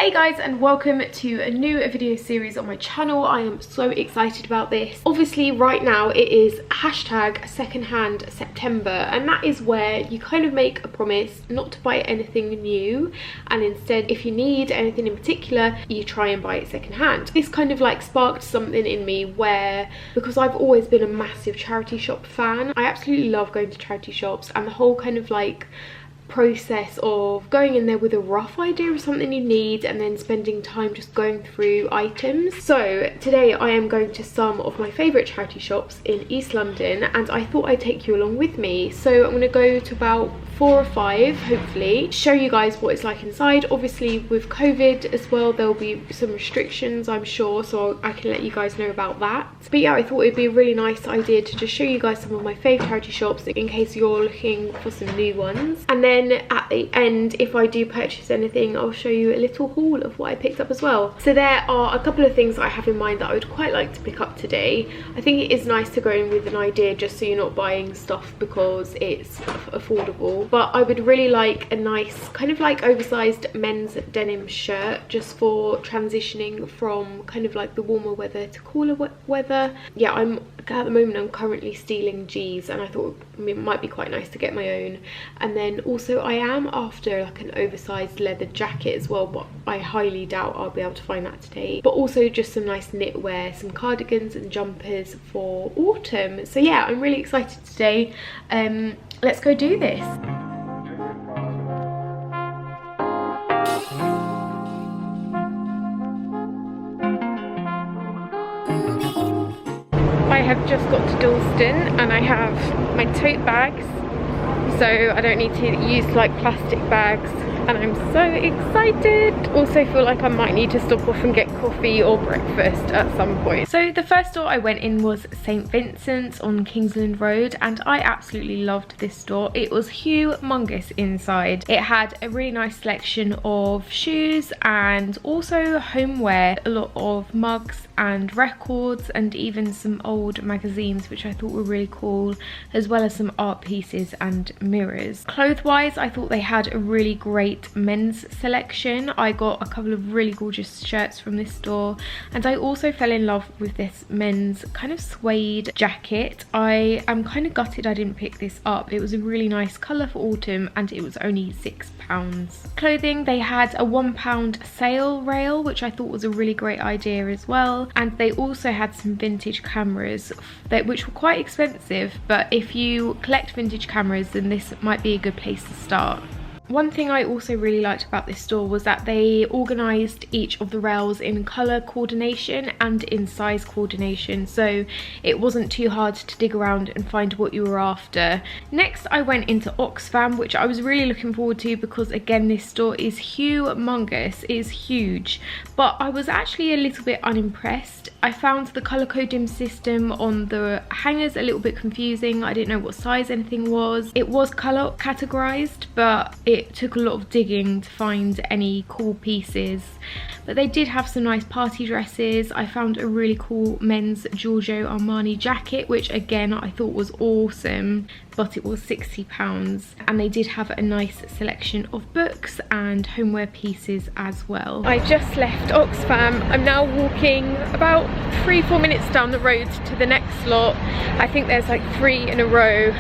Hey guys, and welcome to a new video series on my channel. I am so excited about this. Obviously right now it is hashtag secondhand September, and that is where you kind of make a promise not to buy anything new, and instead if you need anything in particular you try and buy it secondhand. This kind of like sparked something in me where, because I've always been a massive charity shop fan, I absolutely love going to charity shops, and the whole kind of like process of going in there with a rough idea of something you need and then spending time just going through items. So today I am going to some of my favourite charity shops in East London, and I thought I'd take you along with me. So I'm going to go to about 4 or 5, hopefully, show you guys what it's like inside. Obviously with COVID as well, there'll be some restrictions I'm sure, so I can let you guys know about that. But yeah, I thought it'd be a really nice idea to just show you guys some of my favourite charity shops in case you're looking for some new ones. And then at the end, if I do purchase anything, I'll show you a little haul of what I picked up as well. So there are a couple of things that I have in mind that I would quite like to pick up today. I think it is nice to go in with an idea just so you're not buying stuff because it's affordable. But I would really like a nice kind of like oversized men's denim shirt just for transitioning from kind of like the warmer weather to cooler weather. Yeah, at the moment I'm currently stealing G's, and I thought it might be quite nice to get my own. And then also I am after like an oversized leather jacket as well, but I highly doubt I'll be able to find that today. But also just some nice knitwear, some cardigans and jumpers for autumn. So yeah, I'm really excited today. Let's go do this. I have just got to Dalston and I have my tote bags, so I don't need to use like plastic bags, and I'm so excited. Also feel like I might need to stop off and get coffee or breakfast at some point. So the first store I went in was St Vincent's on Kingsland Road, and I absolutely loved this store. It was humongous inside. It had a really nice selection of shoes and also homeware, a lot of mugs and records and even some old magazines which I thought were really cool, as well as some art pieces and mirrors. Clothes wise, I thought they had a really great men's selection. I got a couple of really gorgeous shirts from this store, and I also fell in love with this men's kind of suede jacket. I am kind of gutted I didn't pick this up. It was a really nice colour for autumn and it was only £6. Clothing, they had a £1 sale rail, which I thought was a really great idea as well, and they also had some vintage cameras which were quite expensive, but if you collect vintage cameras then this might be a good place to start. One thing I also really liked about this store was that they organised each of the rails in colour coordination and in size coordination, so it wasn't too hard to dig around and find what you were after. Next I went into Oxfam, which I was really looking forward to because again this store is humongous, it is huge, but I was actually a little bit unimpressed. I found the colour coding system on the hangers a little bit confusing. I didn't know what size anything was. It was colour categorised, but it took a lot of digging to find any cool pieces. But they did have some nice party dresses. I found a really cool men's Giorgio Armani jacket, which again I thought was awesome, but it was £60. And they did have a nice selection of books and homeware pieces as well. I just left Oxfam. I'm now walking about 3-4 minutes down the road to the next lot. I think there's like 3 in a row.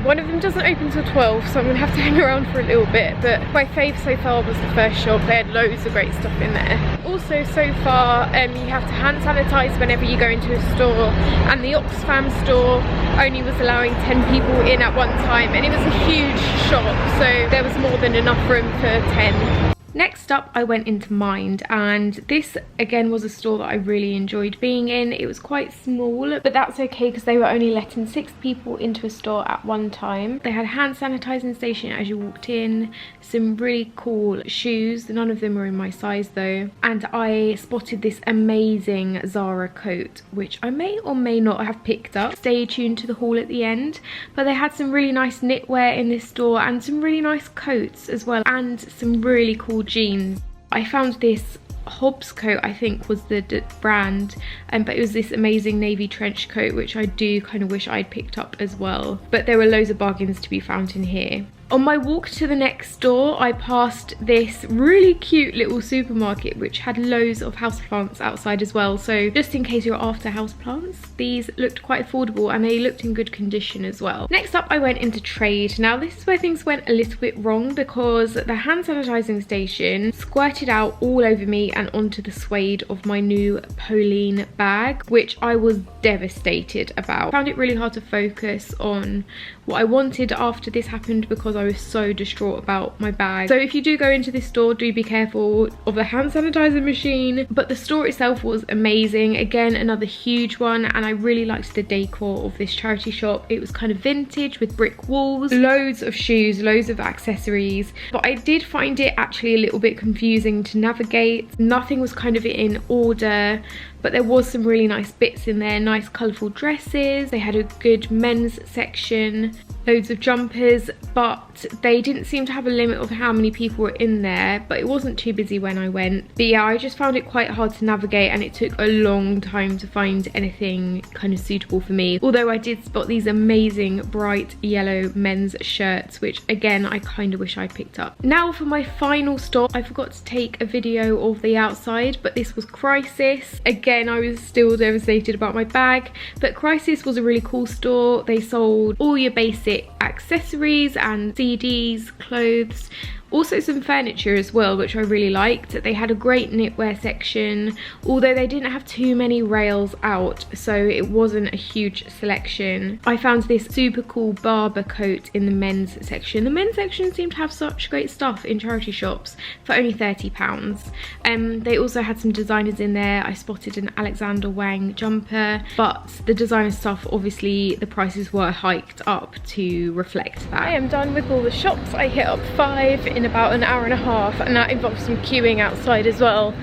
One of them doesn't open till 12, so I'm gonna have to hang around for a little bit, but my fave so far was the first shop. They had loads of great stuff in there. Also so far you have to hand sanitize whenever you go into a store, and the Oxfam store only was allowing 10 people in at one time, and it was a huge shop, so there was more than enough room for 10. Next up I went into Mind, and this again was a store that I really enjoyed being in. It was quite small, but that's okay because they were only letting 6 people into a store at one time. They had a hand sanitizing station as you walked in, some really cool shoes, none of them were in my size though, and I spotted this amazing Zara coat which I may or may not have picked up. Stay tuned to the haul at the end. But they had some really nice knitwear in this store and some really nice coats as well, and some really cool jeans. I found this Hobbs coat, I think was the brand, but it was this amazing navy trench coat which I do kind of wish I'd picked up as well, but there were loads of bargains to be found in here. On my walk to the next door, I passed this really cute little supermarket which had loads of houseplants outside as well. So just in case you're after houseplants, these looked quite affordable and they looked in good condition as well. Next up, I went into trade. Now this is where things went a little bit wrong because the hand sanitizing station squirted out all over me and onto the suede of my new Pauline bag, which I was devastated about. I found it really hard to focus on what I wanted after this happened because I was so distraught about my bag. So if you do go into this store, do be careful of the hand sanitizer machine. But the store itself was amazing. Again, another huge one, and I really liked the decor of this charity shop. It was kind of vintage with brick walls, loads of shoes, loads of accessories, but I did find it actually a little bit confusing to navigate. Nothing was kind of in order, but there was some really nice bits in there, nice colourful dresses. They had a good men's section, loads of jumpers, but they didn't seem to have a limit of how many people were in there, but it wasn't too busy when I went. But yeah, I just found it quite hard to navigate and it took a long time to find anything kind of suitable for me. Although I did spot these amazing bright yellow men's shirts, which again, I kind of wish I picked up. Now for my final stop, I forgot to take a video of the outside, but this was Crisis. Again, I was still devastated about my bag, but Crisis was a really cool store. They sold all your basic accessories and CDs, clothes, also some furniture as well, which I really liked. They had a great knitwear section, although they didn't have too many rails out, so it wasn't a huge selection. I found this super cool Barber coat in the men's section. The men's section seemed to have such great stuff in charity shops for only £30. They also had some designers in there. I spotted an Alexander Wang jumper, but the designer stuff, obviously the prices were hiked up to reflect that. I am done with all the shops. I hit up 5 in about an hour and a half, and that involves some queuing outside as well.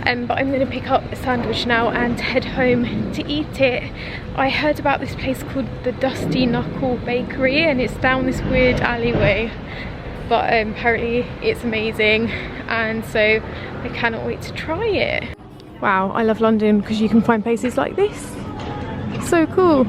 But I'm going to pick up a sandwich now and head home to eat it. I heard about this place called the Dusty Knuckle Bakery, and it's down this weird alleyway, but apparently it's amazing, and so I cannot wait to try it. Wow, I love London because you can find places like this. So cool.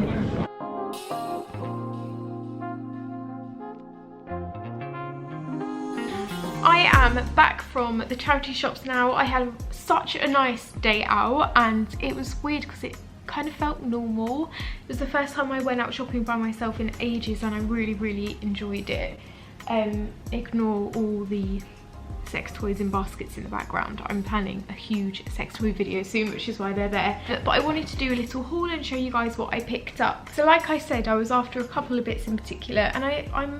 I am back from the charity shops now. I had such a nice day out, and it was weird because it kind of felt normal. It was the first time I went out shopping by myself in ages, and I really enjoyed it. Ignore all the sex toys in baskets in the background. I'm planning a huge sex toy video soon, which is why they're there. But I wanted to do a little haul and show you guys what I picked up. So like I said, I was after a couple of bits in particular, and I'm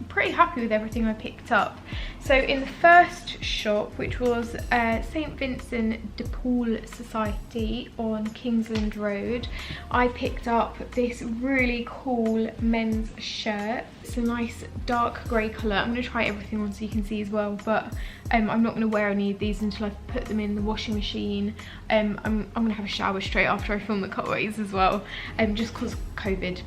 pretty happy with everything I picked up. So in the first shop, which was St Vincent de Paul Society on Kingsland Road, I picked up this really cool men's shirt. It's a nice dark grey colour. I'm going to try everything on so you can see as well, but I'm not going to wear any of these until I've put them in the washing machine. I'm going to have a shower straight after I film the cutaways as well, just because COVID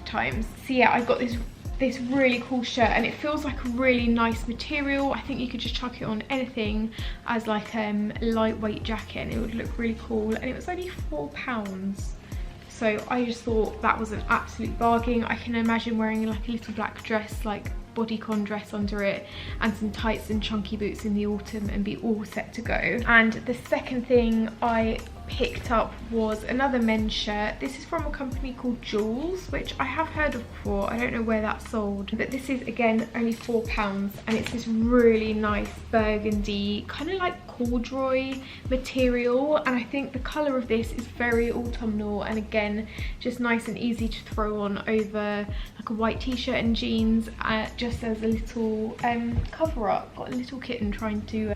times. So yeah, I got this really cool shirt, and it feels like a really nice material. I think you could just chuck it on anything as like a lightweight jacket and it would look really cool, and it was only £4. So I just thought that was an absolute bargain. I can imagine wearing like a little black dress, like bodycon dress under it, and some tights and chunky boots in the autumn and be all set to go. And the second thing I picked up was another men's shirt. This is from a company called Jules, which I have heard of before. I don't know where that's sold, but this is again only £4, and it's this really nice burgundy kind of like corduroy material, and I think the colour of this is very autumnal, and again just nice and easy to throw on over like a white t-shirt and jeans, just as a little cover up. Got a little kitten trying to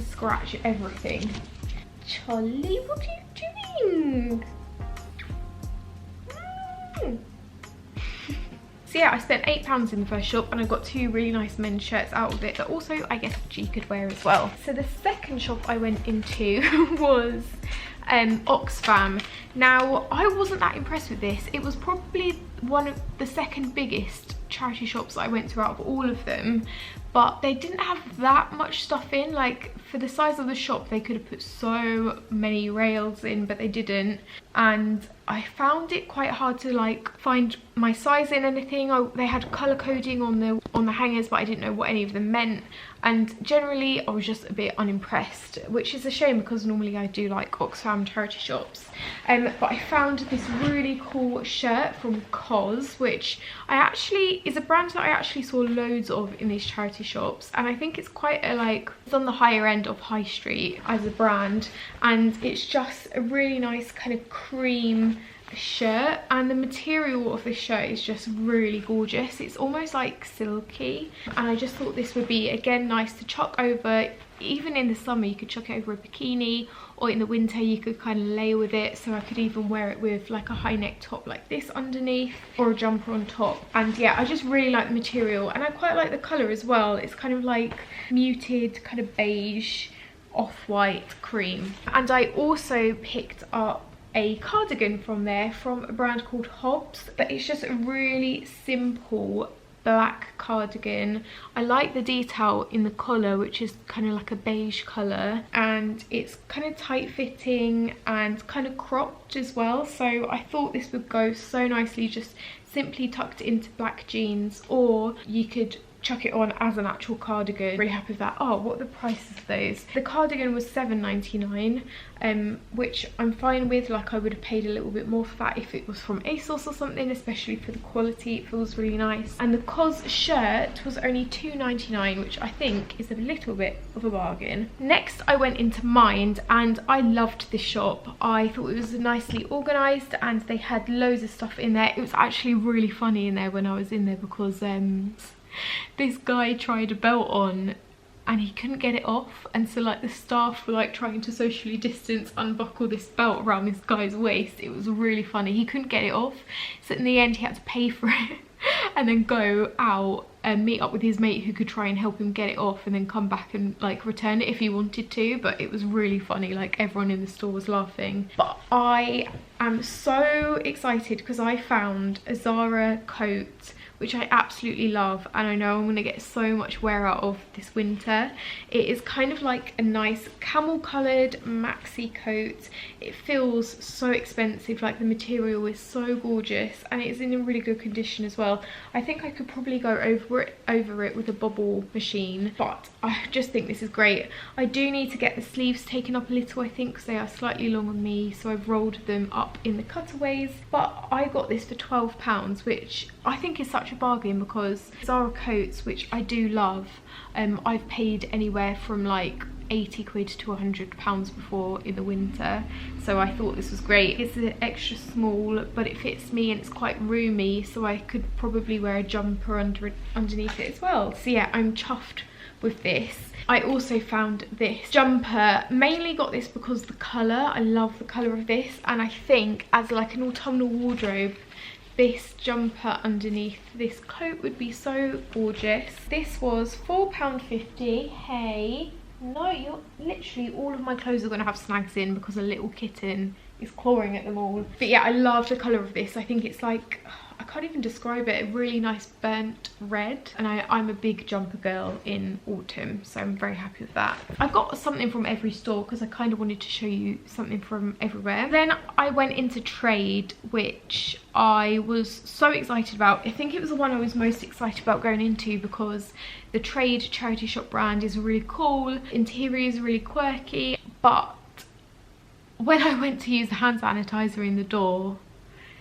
scratch everything. Charlie, what are you doing? So yeah, I spent £8 in the first shop, and I got 2 really nice men's shirts out of it that also I guess G could wear as well. So the second shop I went into was Oxfam. Now I wasn't that impressed with this. It was probably one of the second biggest charity shops that I went to out of all of them, but they didn't have that much stuff in. Like, for the size of the shop, they could have put so many rails in, but they didn't. And I found it quite hard to like find my size in anything. They had colour coding on the hangers, but I didn't know what any of them meant. And generally I was just a bit unimpressed, which is a shame because normally I do like Oxfam charity shops. But I found this really cool shirt from COS, which is a brand that I actually saw loads of in these charity shops, and I think it's quite it's on the higher end of high street as a brand, and it's just a really nice kind of cream shirt, and the material of this shirt is just really gorgeous. It's almost like silky, and I just thought this would be, again, nice to chuck over. Even in the summer you could chuck it over a bikini, or in the winter you could kind of layer with it. So I could even wear it with like a high neck top like this underneath, or a jumper on top. And yeah, I just really like the material, and I quite like the colour as well. It's kind of like muted kind of beige off-white cream. And I also picked up a cardigan from there, from a brand called Hobbs, but it's just a really simple black cardigan. I like the detail in the collar, which is kind of like a beige colour, and it's kind of tight fitting and kind of cropped as well, so I thought this would go so nicely just simply tucked into black jeans, or you could chuck it on as an actual cardigan. Really happy with that. Oh, what are the prices of those? The cardigan was £7.99, which I'm fine with. Like, I would have paid a little bit more for that if it was from ASOS or something, especially for the quality. It feels really nice. And the COS shirt was only £2.99, which I think is a little bit of a bargain. Next I went into Mind, and I loved this shop. I thought it was nicely organised, and they had loads of stuff in there. It was actually really funny in there when I was in there, because this guy tried a belt on and he couldn't get it off, and so like the staff were like trying to socially distance unbuckle this belt around this guy's waist. It was really funny. He couldn't get it off, so in the end he had to pay for it and then go out and meet up with his mate who could try and help him get it off, and then come back and like return it if he wanted to. But it was really funny, like everyone in the store was laughing. But I am so excited because I found a Zara coat which I absolutely love, and I know I'm going to get so much wear out of this winter. It is kind of like a nice camel coloured maxi coat. It feels so expensive, like the material is so gorgeous, and it's in a really good condition as well. I think I could probably go over it with a bobble machine, but I just think this is great. I do need to get the sleeves taken up a little, I think, because they are slightly long on me, so I've rolled them up in the cutaways. But I got this for £12, which I think is such a bargain, because Zara coats, which I do love, I've paid anywhere from like 80 quid to £100 before in the winter, so I thought this was great. It's an extra small, but it fits me and it's quite roomy, so I could probably wear a jumper underneath it as well. So yeah, I'm chuffed with this. I also found this jumper. Mainly got this because the colour, I love the colour of this, and I think as like an autumnal wardrobe, this jumper underneath this coat would be so gorgeous. This was £4.50. Hey, no, you're literally, all of my clothes are going to have snags in because a little kitten is clawing at them all. But yeah, I love the colour of this. I think it's like, I can't even describe it, a really nice burnt red, and I'm a big jumper girl in autumn, so I'm very happy with that. I got something from every store because I kind of wanted to show you something from everywhere. Then I went into Trade, which I was so excited about. I think it was the one I was most excited about going into because the Trade charity shop brand is really cool, interior is really quirky, but when I went to use the hand sanitizer in the door,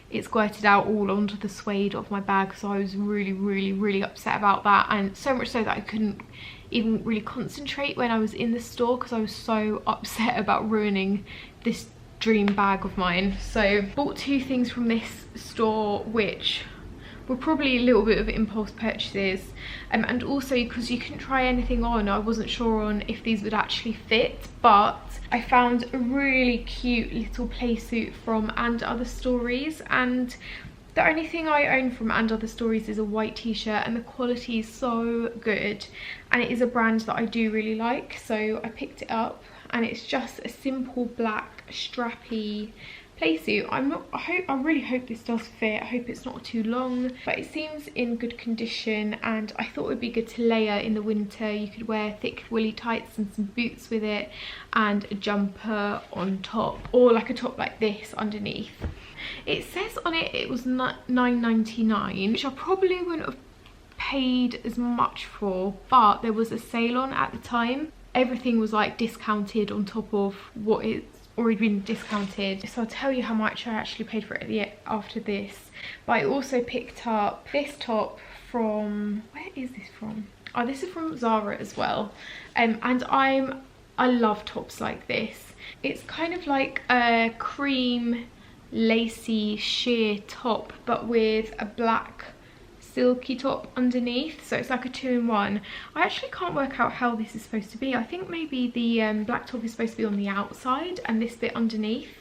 it squirted out all onto the suede of my bag, so I was really upset about that, and so much so that I couldn't even really concentrate when I was in the store because I was so upset about ruining this dream bag of mine. So bought two things from this store which were probably a little bit of impulse purchases, and also because you couldn't try anything on, I wasn't sure on if these would actually fit, but I found a really cute little play suit from And Other Stories, and the only thing I own from And Other Stories is a white t-shirt, and the quality is so good, and it is a brand that I do really like, so I picked it up, and it's just a simple black strappy play suit. I really hope this does fit. I hope it's not too long, but it seems in good condition, and I thought it would be good to layer in the winter. You could wear thick woolly tights and some boots with it, and a jumper on top, or like a top like this underneath. It says on it it was $9.99, which I probably wouldn't have paid as much for, but there was a sale on at the time. Everything was like discounted on top of what it's already been discounted, so I'll tell you how much I actually paid for it after this. But I also picked up this top from, where is this from? Oh, this is from Zara as well, and I love tops like this. It's kind of like a cream lacy sheer top, but with a black silky top underneath, so it's like a 2-in-1. I actually can't work out how this is supposed to be. I think maybe the black top is supposed to be on the outside and this bit underneath,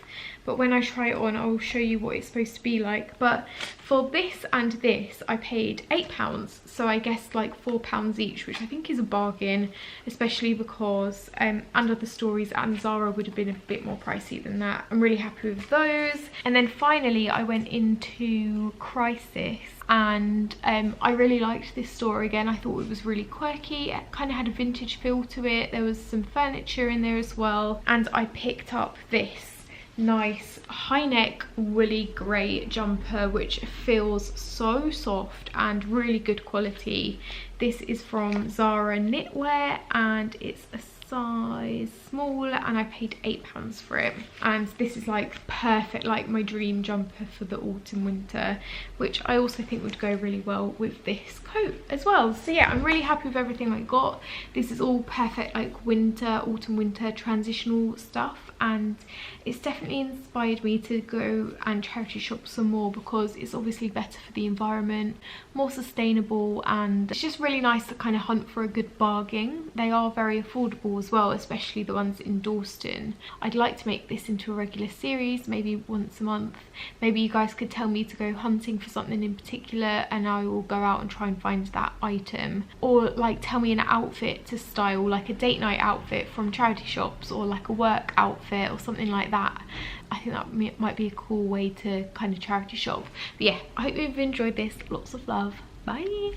but when I try it on I'll show you what it's supposed to be like. But for this and this I paid £8, so I guess like £4 each, which I think is a bargain, especially because under the stories and Zara would have been a bit more pricey than that. I'm really happy with those. And then finally I went into Crisis, and I really liked this store again. I thought it was really quirky. It kind of had a vintage feel to it. There was some furniture in there as well, and I picked up this nice high neck woolly grey jumper, which feels so soft and really good quality. This is from Zara Knitwear, and it's a size small, and I paid £8 for it. And this is like perfect, like my dream jumper for the autumn winter, which I also think would go really well with this coat as well. So yeah, I'm really happy with everything I got. This is all perfect like winter, autumn winter transitional stuff, and it's definitely inspired me to go and charity shop some more, because it's obviously better for the environment, more sustainable, and it's just really nice to kind of hunt for a good bargain. They are very affordable as well, especially the ones in Dalston. I'd like to make this into a regular series, maybe once a month. Maybe you guys could tell me to go hunting for something in particular and I will go out and try and find that item, or like tell me an outfit to style, like a date night outfit from charity shops, or like a work outfit or something like that. I think that might be a cool way to kind of charity shop. But yeah, I hope you've enjoyed this. Lots of love. Bye.